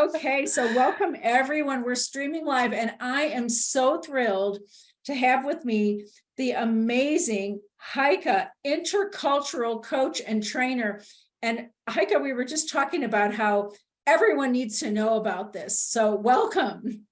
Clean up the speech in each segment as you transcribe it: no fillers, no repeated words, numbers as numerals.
Okay, so welcome everyone. We're streaming live, and I am so thrilled to have with me the amazing Heike, intercultural coach and trainer. And Heike, we were just talking about how everyone needs to know about this. So welcome.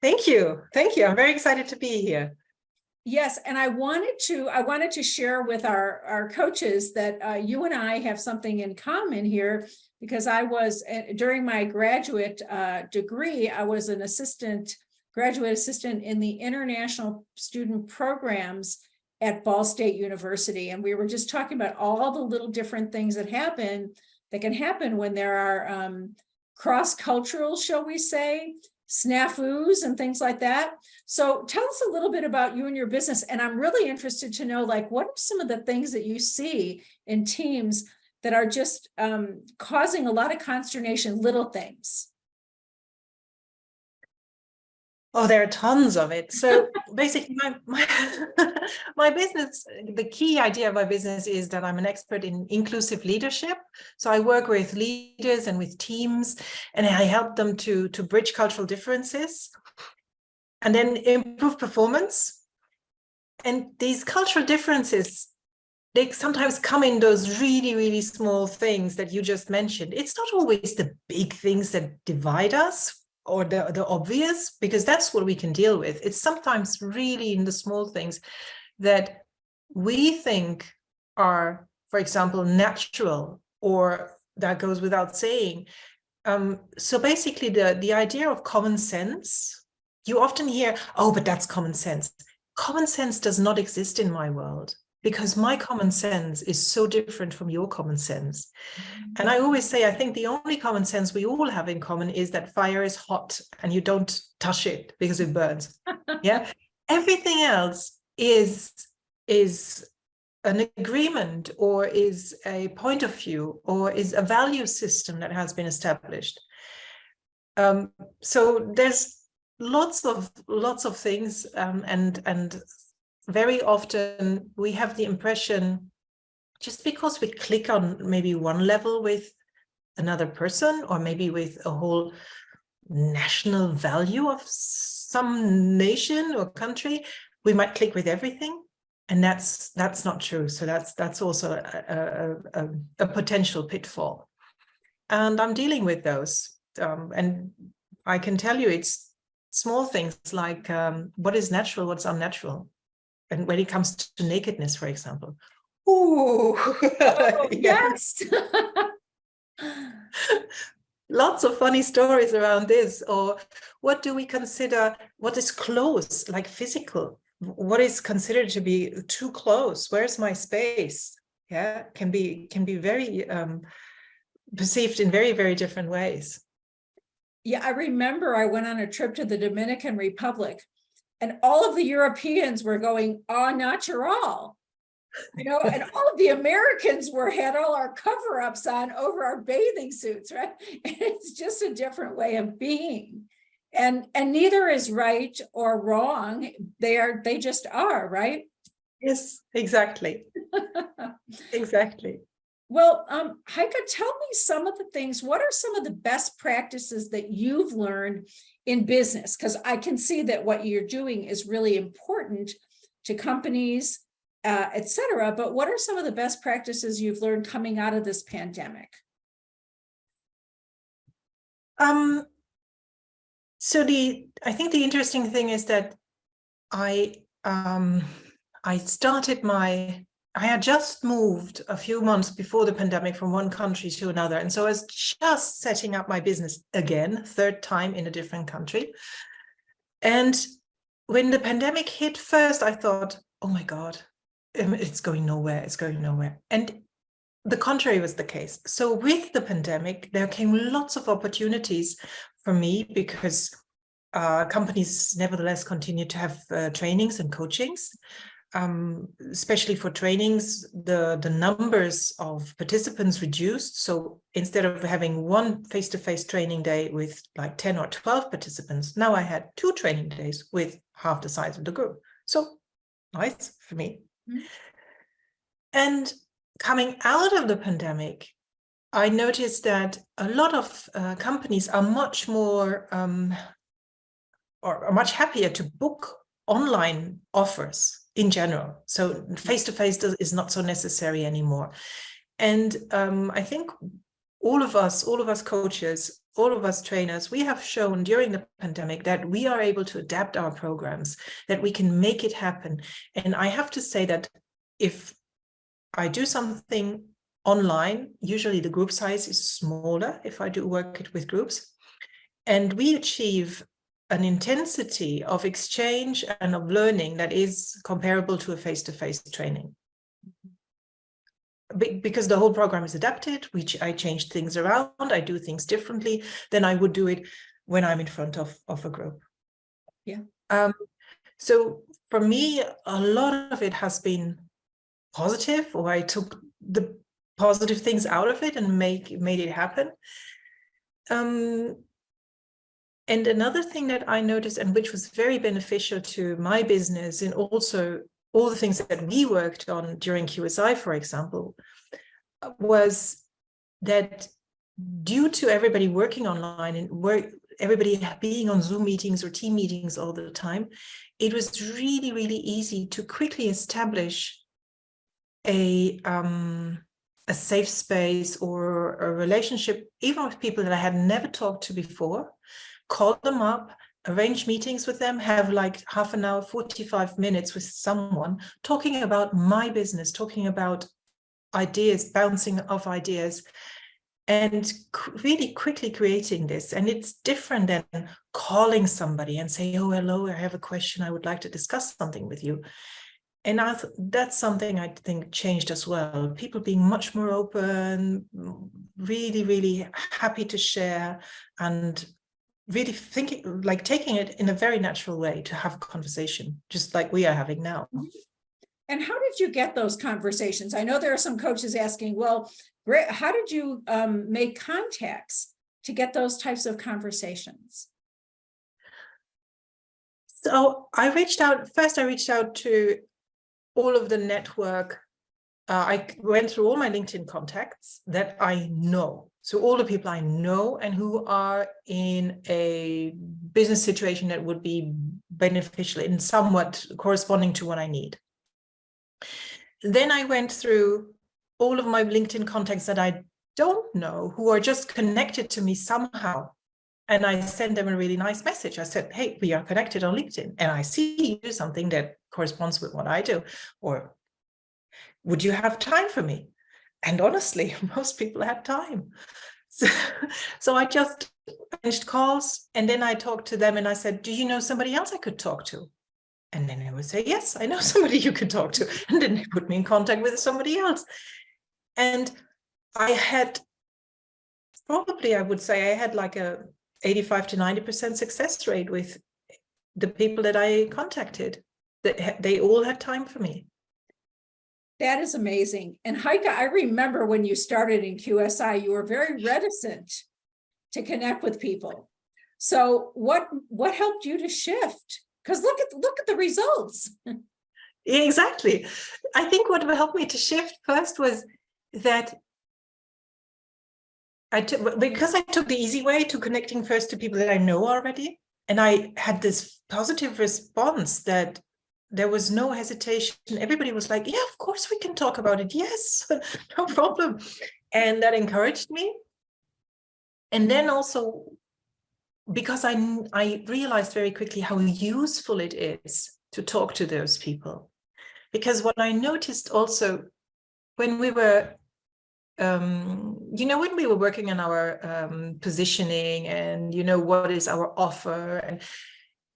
Thank you. Thank you. I'm very excited to be here. Yes, and I wanted to share with our coaches that you and I have something in common here, because I was during my graduate degree, I was an graduate assistant in the international student programs at Ball State University, and we were just talking about all the little different things that can happen when there are cross-cultural, shall we say, snafus and things like that. So tell us a little bit about you and your business. And I'm really interested to know, like, what are some of the things that you see in teams that are just causing a lot of consternation, little things? Oh, there are tons of it. So basically, my business, the key idea of my business is that I'm an expert in inclusive leadership. So I work with leaders and with teams, and I help them to bridge cultural differences and then improve performance. And these cultural differences, they sometimes come in those really, really small things that you just mentioned. It's not always the big things that divide us, or the obvious, because that's what we can deal with. It's sometimes really in the small things that we think are, for example, natural, or that goes without saying. So basically the idea of common sense, you often hear, oh, but that's common sense. Common sense does not exist in my world, because my common sense is so different from your common sense. And I always say, I think the only common sense we all have in common is that fire is hot and you don't touch it because it burns. Yeah. Everything else is an agreement, or is a point of view, or is a value system that has been established. So there's lots of things, and very often we have the impression, just because we click on maybe one level with another person, or maybe with a whole national value of some nation or country, we might click with everything, and that's not true. So that's also a potential pitfall, and I'm dealing with those. And I can tell you, it's small things like what is natural, what's unnatural. And when it comes to nakedness, for example. Ooh, Oh, yes. Lots of funny stories around this. Or what do we consider, what is close, like physical? What is considered to be too close? Where's my space? Yeah, can be very perceived in very, very different ways. Yeah, I remember I went on a trip to the Dominican Republic, and all of the Europeans were going au natural, and all of the Americans had all our cover-ups on over our bathing suits, right? And it's just a different way of being, and neither is right or wrong. They just are, right? Yes, exactly. Exactly. Well, Heike, tell me some of the things. What are some of the best practices that you've learned in business? Because I can see that what you're doing is really important to companies, et cetera. But what are some of the best practices you've learned coming out of this pandemic? So I think the interesting thing is that I had just moved a few months before the pandemic from one country to another. And so I was just setting up my business again, third time in a different country. And when the pandemic hit first, I thought, oh my God, it's going nowhere. It's going nowhere. And the contrary was the case. So with the pandemic, there came lots of opportunities for me, because companies nevertheless continued to have trainings and coachings. Especially for trainings, the numbers of participants reduced. So instead of having one face-to-face training day with like 10 or 12 participants, now I had 2 training days with half the size of the group. So nice for me. Mm-hmm. And coming out of the pandemic, I noticed that a lot of companies are much more or are much happier to book online offers in general. So face-to-face is not so necessary anymore. And I think all of us coaches, all of us trainers, we have shown during the pandemic that we are able to adapt our programs, that we can make it happen. And I have to say that if I do something online, usually the group size is smaller if I do work it with groups, and we achieve an intensity of exchange and of learning that is comparable to a face-to-face training. Because the whole program is adapted, which I change things around, I do things differently than I would do it when I'm in front of a group. Yeah. So for me, a lot of it has been positive, or I took the positive things out of it and made it happen. And another thing that I noticed, and which was very beneficial to my business, and also all the things that we worked on during QSI, for example, was that due to everybody working online and everybody being on Zoom meetings or team meetings all the time, it was really, really easy to quickly establish a safe space or a relationship, even with people that I had never talked to before, call them up, arrange meetings with them, have like half an hour, 45 minutes with someone, talking about my business, talking about ideas, bouncing off ideas, and really quickly creating this. And it's different than calling somebody and say, oh, hello, I have a question. I would like to discuss something with you. And that's something I think changed as well. People being much more open, really, really happy to share, and really thinking, like taking it in a very natural way to have a conversation, just like we are having now. And how did you get those conversations? I know there are some coaches asking, well, great, how did you make contacts to get those types of conversations? So I reached out to all of the network. I went through all my LinkedIn contacts that I know. So all the people I know and who are in a business situation that would be beneficial and somewhat corresponding to what I need. Then I went through all of my LinkedIn contacts that I don't know, who are just connected to me somehow. And I sent them a really nice message. I said, hey, we are connected on LinkedIn, and I see you do something that corresponds with what I do. Or would you have time for me? And honestly, most people had time. So I just arranged calls, and then I talked to them and I said, do you know somebody else I could talk to? And then they would say, yes, I know somebody you could talk to. And then they put me in contact with somebody else. And I had probably, I would say I had like a 85 to 90% success rate with the people that I contacted. They all had time for me. That is amazing. And Heike, I remember when you started in QSI, you were very reticent to connect with people. So what helped you to shift? Because look at the results. Exactly. I think what helped me to shift first was that because I took the easy way to connecting first to people that I know already. And I had this positive response that there was no hesitation. Everybody was like, yeah, of course we can talk about it. Yes, no problem. And that encouraged me. And then also, because I realized very quickly how useful it is to talk to those people. Because what I noticed also when we were, when we were working on our positioning and, what is our offer.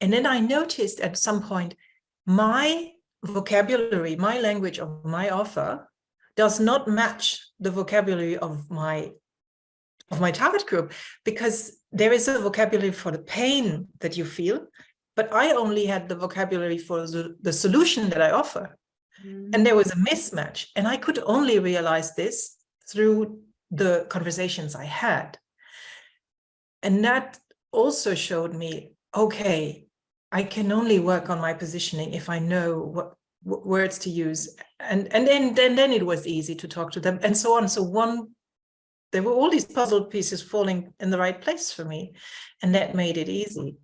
And then I noticed at some point, my vocabulary, my language of my offer does not match the vocabulary of my target group, because there is a vocabulary for the pain that you feel, but I only had the vocabulary for the solution that I offer. Mm-hmm. And there was a mismatch. And I could only realize this through the conversations I had. And that also showed me, okay, I can only work on my positioning if I know what words to use. And then it was easy to talk to them and so on. So one there were all these puzzle pieces falling in the right place for me, and that made it easy.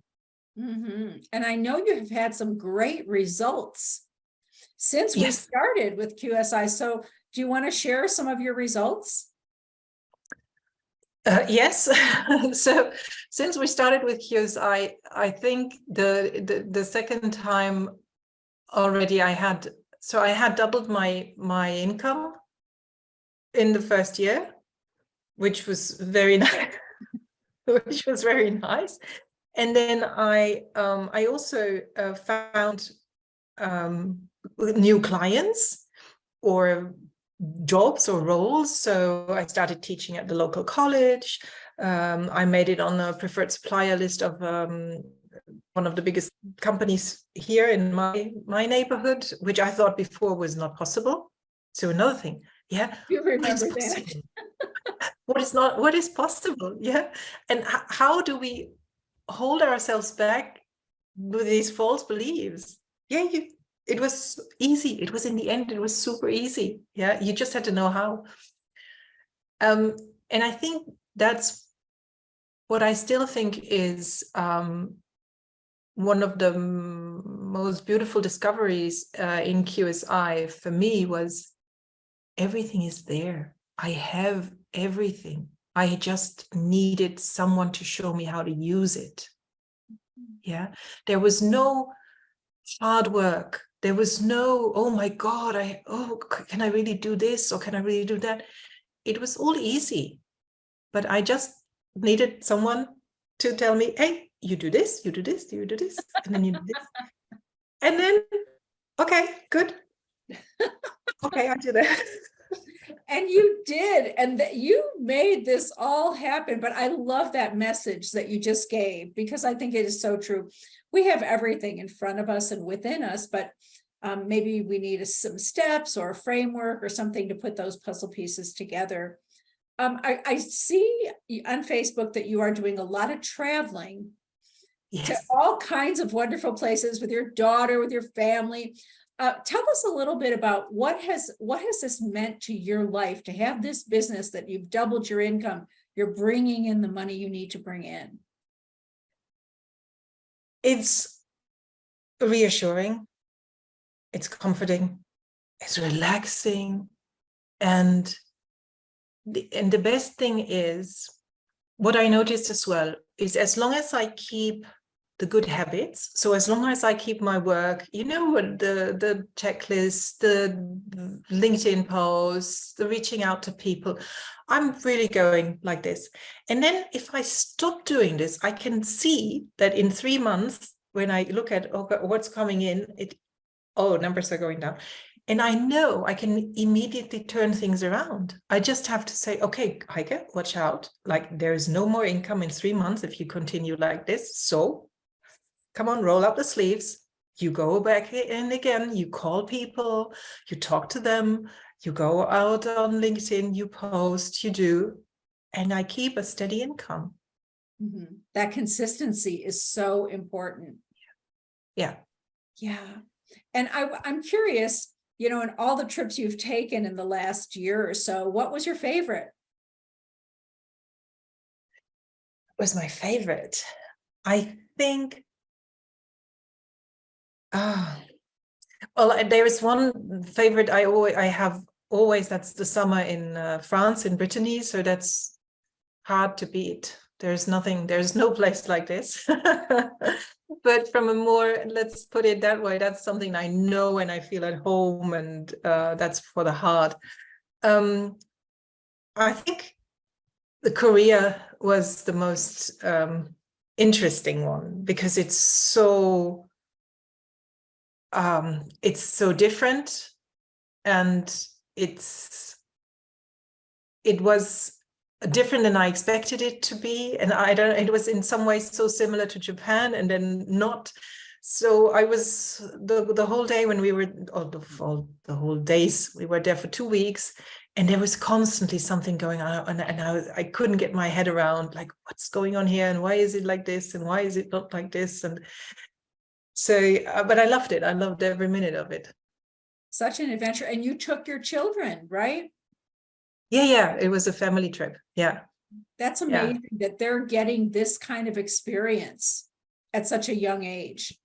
And I know you have had some great results since we Yes. started with QSI. So do you want to share some of your results? Yes. So since we started with QSI, I think the second time already I had doubled my income in the first year, which was very nice. Which was very nice. And then I also found new clients or jobs or roles. So I started teaching at the local college. I made it on a preferred supplier list of one of the biggest companies here in my neighborhood, which I thought before was not possible. So another thing, yeah, You remember that? what is possible, yeah, and how do we hold ourselves back with these false beliefs? Yeah, it was easy. It was, in the end, it was super easy. Yeah, you just had to know how. And I think that's what I still think is one of the most beautiful discoveries in QSI for me was everything is there. I have everything. I just needed someone to show me how to use it. Yeah, there was no hard work. There was no, oh my God, can I really do this, or can I really do that? It was all easy, but I just needed someone to tell me, hey, you do this, you do this, you do this, and then you do this. And then, okay, good. Okay, I do that. And you did, and that you made this all happen. But I love that message that you just gave, because I think it is so true. We have everything in front of us and within us, but maybe we need some steps or a framework or something to put those puzzle pieces together. I see on Facebook that you are doing a lot of traveling to all kinds of wonderful places with your daughter, with your family. Tell us a little bit about what has this meant to your life to have this business that you've doubled your income, you're bringing in the money you need to bring in. It's reassuring, it's comforting, it's relaxing, and the best thing is, what I noticed as well is, as long as I keep the good habits, so as long as I keep my work, the checklist, the LinkedIn posts, the reaching out to people, I'm really going like this. And then if I stop doing this, I can see that in 3 months, when I look at what's coming in, numbers are going down. And I know I can immediately turn things around. I just have to say, okay, Heike, watch out. Like, there is no more income in 3 months if you continue like this. So come on, roll up the sleeves. You go back in again, you call people, you talk to them, you go out on LinkedIn, you post, you do, and I keep a steady income. That consistency is so important. Yeah. Yeah. And I'm curious, in all the trips you've taken in the last year or so, what was your favorite? Was my favorite? I think, well, there is one favorite I have always, that's the summer in France, in Brittany. So that's hard to beat. There's no place like this. But from a more, let's put it that way, that's something I know and I feel at home, and that's for the heart. I think the Korea was the most interesting one, because it's so different, and it was different than I expected it to be, and it was in some ways so similar to Japan, and then not. So I was the whole day when we were, or the whole days, we were there for 2 weeks, and there was constantly something going on, and I couldn't get my head around, like, what's going on here, and why is it like this, and why is it not like this? And so, but I loved it. I loved every minute of it. Such an adventure. And you took your children, right? Yeah, it was a family trip. Yeah. That's Yeah. amazing that they're getting this kind of experience at such a young age.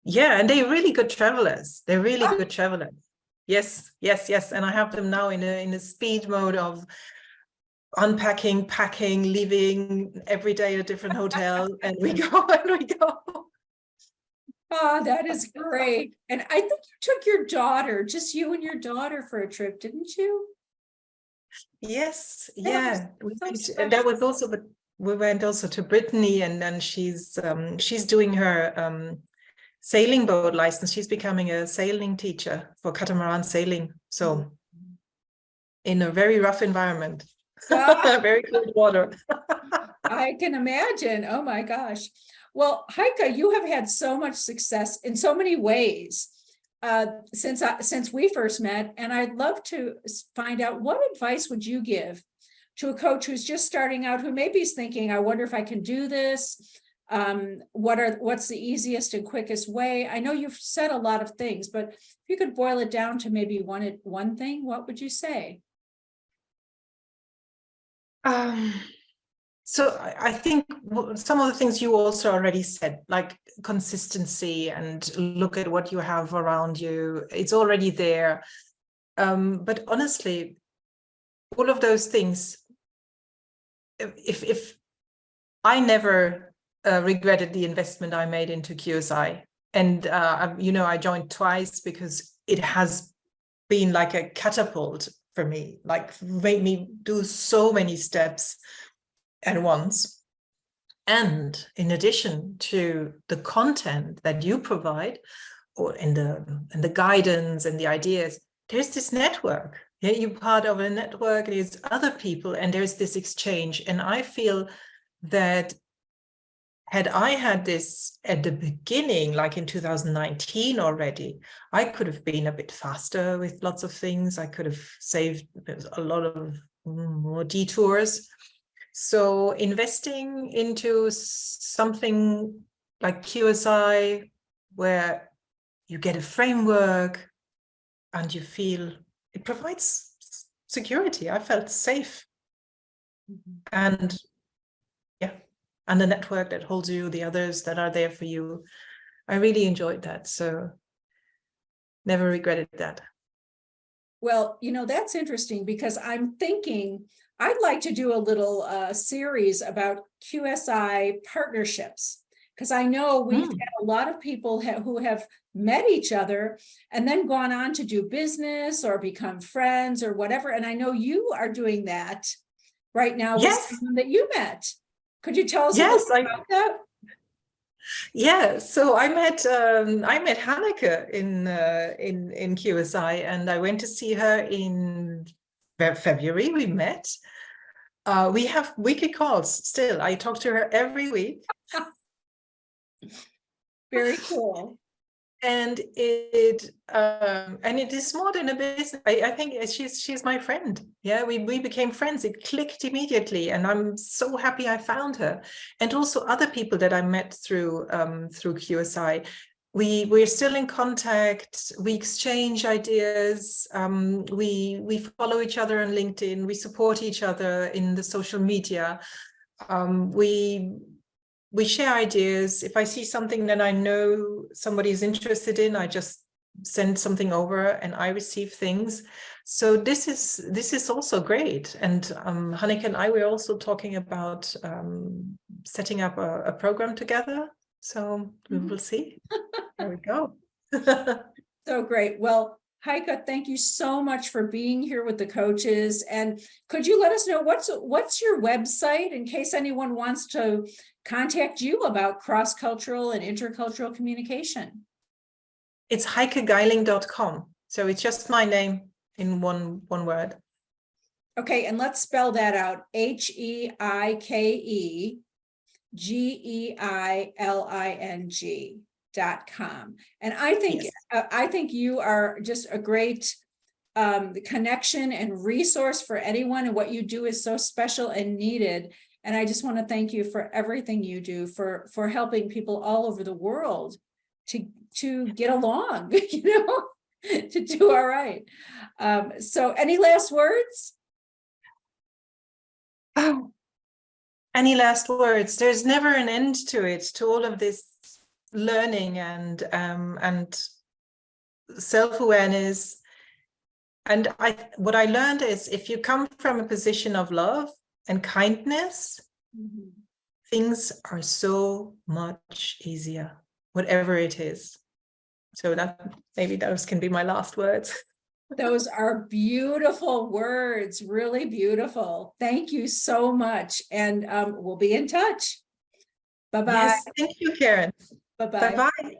Yeah, and they're really good travelers. They're really good travelers. Yes, yes, yes. And I have them now in a speed mode of unpacking, packing, leaving every day a different hotel, and we go and we go. Oh, that is great. And I think you took your daughter, just you and your daughter for a trip, didn't you? Yes, That was yeah. so And that special. was also, but we went also to Brittany, and then she's doing her sailing boat license. She's becoming a sailing teacher for catamaran sailing. So in a very rough environment, Ah, very cold water. I can imagine. Oh my gosh. Well, Heike, you have had so much success in so many ways since we first met, and I'd love to find out, what advice would you give to a coach who's just starting out, who maybe is thinking, I wonder if I can do this. What's the easiest and quickest way? I know you've said a lot of things, but if you could boil it down to maybe one thing, what would you say? So I think some of the things you also already said, like consistency and look at what you have around you, it's already there. But honestly, all of those things, if I never regretted the investment I made into QSI, and I joined twice because it has been like a catapult for me, like made me do so many steps at once. And in addition to the content that you provide, or in the guidance and the ideas, there's this network. Yeah, you're part of a network, there's other people, and there's this exchange. And I feel that had I had this at the beginning, like in 2019 already, I could have been a bit faster with lots of things. I could have saved a lot of more detours. So investing into something like QSI, where you get a framework and you feel it provides security. I felt safe. And yeah, and the network that holds you, the others that are there for you. I really enjoyed that. So never regretted that. Well, that's interesting, because I'm thinking I'd like to do a little series about QSI partnerships, because I know we've had a lot of people who have met each other and then gone on to do business or become friends or whatever. And I know you are doing that right now with Yes. someone that you met. Could you tell us a Yes, little about that? yeah. So I met Hanneke in QSI, and I went to see her in February. We met. We have weekly calls still. I talk to her every week. Very cool. And it is more than a business. I think she's my friend. Yeah, we became friends. It clicked immediately, and I'm so happy I found her. And also other people that I met through QSI. We're still in contact. We exchange ideas. We follow each other on LinkedIn. We support each other in the social media. We share ideas. If I see something that I know somebody is interested in, I just send something over, and I receive things. So this is also great. And Hanneke and I were also talking about setting up a program together. So we will see. There we go. So great. Well, Heike, thank you so much for being here with the coaches. And could you let us know what's your website, in case anyone wants to contact you about cross-cultural and intercultural communication? It's heikegeiling.com. So it's just my name in one word. Okay, and let's spell that out. HeikeGeiling.com. And Yes. I think you are just a great connection and resource for anyone, and what you do is so special and needed. And I just want to thank you for everything you do for helping people all over the world to get along, to do all right. So any last words? Oh, any last words? There's never an end to it, to all of this learning and self-awareness. And what I learned is, if you come from a position of love and kindness, things are so much easier, whatever it is. So that maybe those can be my last words. Those are beautiful words, really beautiful. Thank you so much. And we'll be in touch. Bye-bye. Yes, thank you, Karen. Bye-bye. Bye-bye.